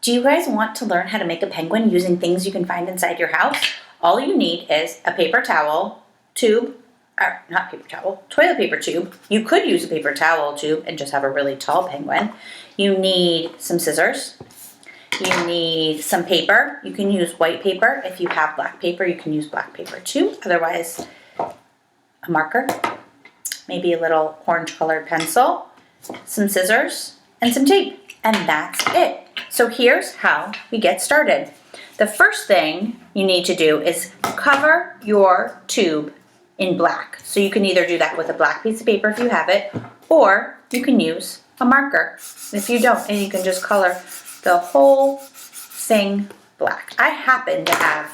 Do you guys want to learn how to make a penguin using things you can find inside your house? All you need is a paper towel tube, or not paper towel, toilet paper tube. You could use a paper towel tube and just have a really tall penguin. You need some scissors. You need some paper. You can use white paper. If you have black paper, you can use black paper too. Otherwise, a marker, maybe a little orange colored pencil, some scissors, and some tape. And that's it. So here's how we get started. The first thing you need to do is cover your tube in black. So you can either do that with a black piece of paper if you have it, or you can use a marker if you don't, and you can just color the whole thing black. I happen to have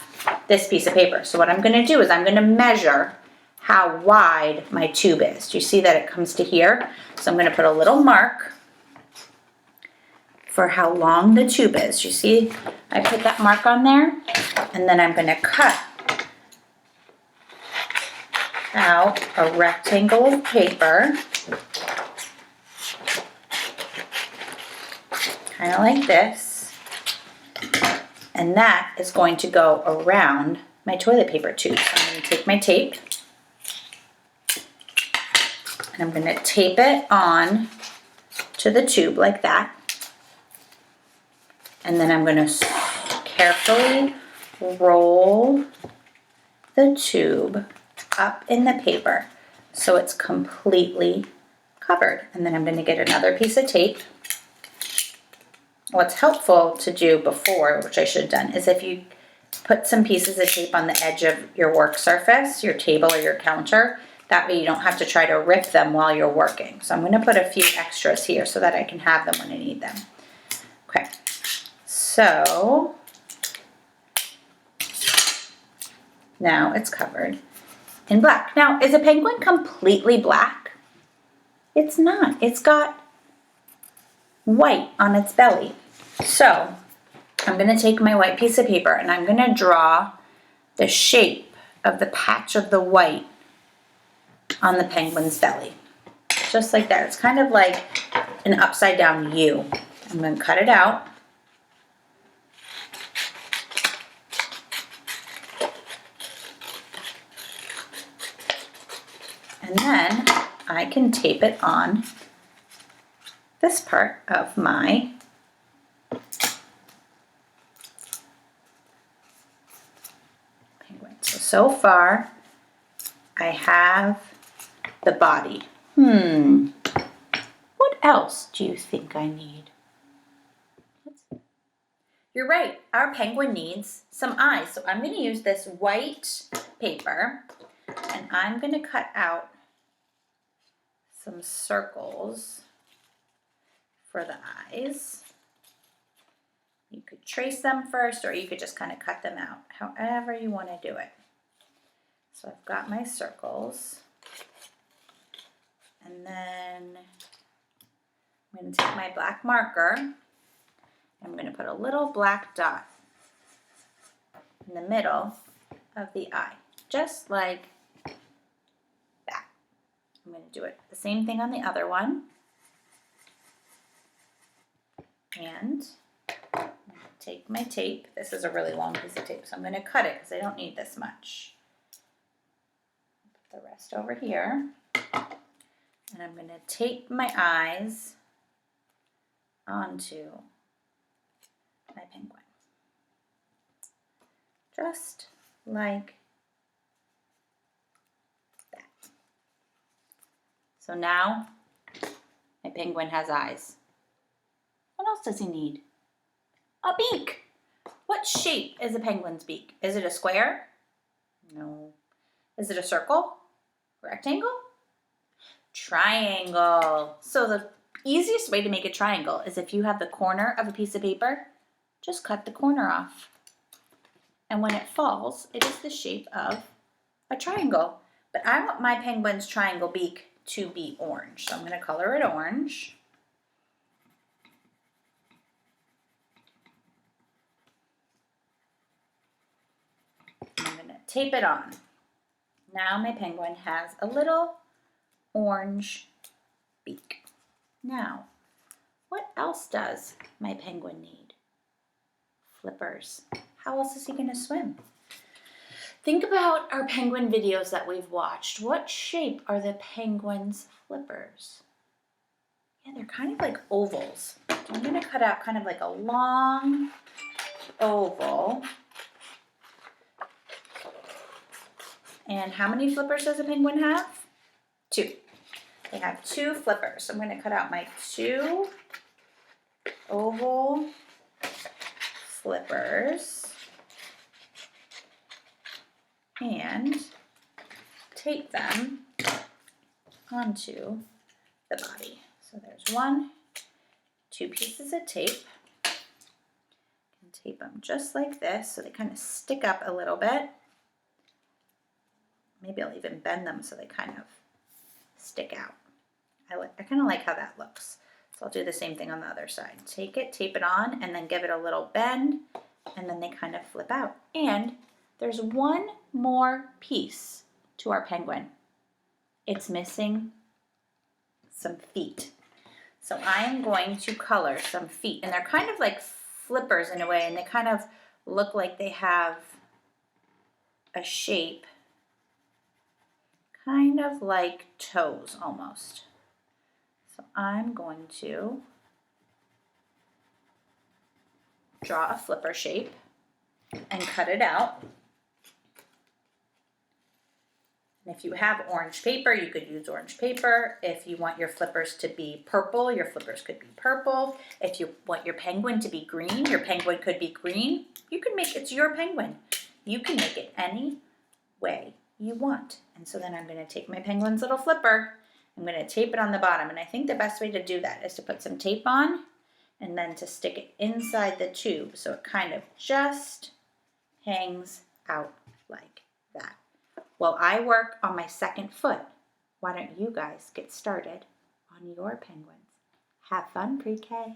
this piece of paper. So what I'm going to do is I'm going to measure how wide my tube is. Do you see that it comes to here? So I'm going to put a little mark for how long the tube is. You see, I put that mark on there, and then I'm going to cut out a rectangle of paper, kind of like this, and that is going to go around my toilet paper tube. So I'm going to take my tape, and I'm going to tape it on to the tube like that. And then I'm going to carefully roll the tube up in the paper so it's completely covered. And then I'm going to get another piece of tape. What's helpful to do before, which I should have done, is if you put some pieces of tape on the edge of your work surface, your table or your counter, that way you don't have to try to rip them while you're working. So I'm going to put a few extras here so that I can have them when I need them. Okay. So now it's covered in black. Now, is a penguin completely black? It's not. It's got white on its belly. So I'm going to take my white piece of paper and I'm going to draw the shape of the patch of the white on the penguin's belly. Just like that. It's kind of like an upside down U. I'm going to cut it out. And then I can tape it on this part of my penguin. So far, I have the body. What else do you think I need? You're right, our penguin needs some eyes. So I'm going to use this white paper and I'm going to cut out some circles for the eyes. You could trace them first, or you could just kind of cut them out, however you want to do it. So I've got my circles, and then I'm going to take my black marker, and I'm going to put a little black dot in the middle of the eye, just like that. I'm going to do it the same thing on the other one. And take my tape. This is a really long piece of tape, so I'm going to cut it because I don't need this much. Put the rest over here. And I'm going to tape my eyes onto my penguin. Just like that. So now my penguin has eyes. What else does he need? A beak. What shape is a penguin's beak? Is it a square? No. Is it a circle? Rectangle? Triangle. So the easiest way to make a triangle is if you have the corner of a piece of paper, just cut the corner off. And when it falls, it is the shape of a triangle. But I want my penguin's triangle beak to be orange. So I'm going to color it orange. I'm going to tape it on. Now my penguin has a little orange beak. Now, what else does my penguin need? flippers. How else is he gonna swim? Think about our penguin videos that we've watched. What shape are the penguin's flippers? Yeah, they're kind of like ovals. So I'm gonna cut out kind of like a long oval. And how many flippers does a penguin have? 2. They have 2 flippers. So I'm gonna cut out my 2 oval flippers and tape them onto the body. So there's 1, 2 pieces of tape. And tape them just like this so they kind of stick up a little bit. Maybe I'll even bend them so they kind of stick out. I kind of like how that looks. So I'll do the same thing on the other side. Take it, tape it on, and then give it a little bend, and then they kind of flip out. And there's one more piece to our penguin. It's missing some feet. So I am going to color some feet. And they're kind of like flippers in a way, and they kind of look like they have a shape, kind of like toes almost. So I'm going to draw a flipper shape and cut it out. And if you have orange paper, you could use orange paper. If you want your flippers to be purple, your flippers could be purple. If you want your penguin to be green, your penguin could be green. You can make it's your penguin. You can make it any way you want. And so then I'm going to take my penguin's little flipper. I'm going to tape it on the bottom. And I think the best way to do that is to put some tape on and then to stick it inside the tube so it kind of just hangs out like that. While I work on my second foot, why don't you guys get started on your penguins? Have fun, pre-K.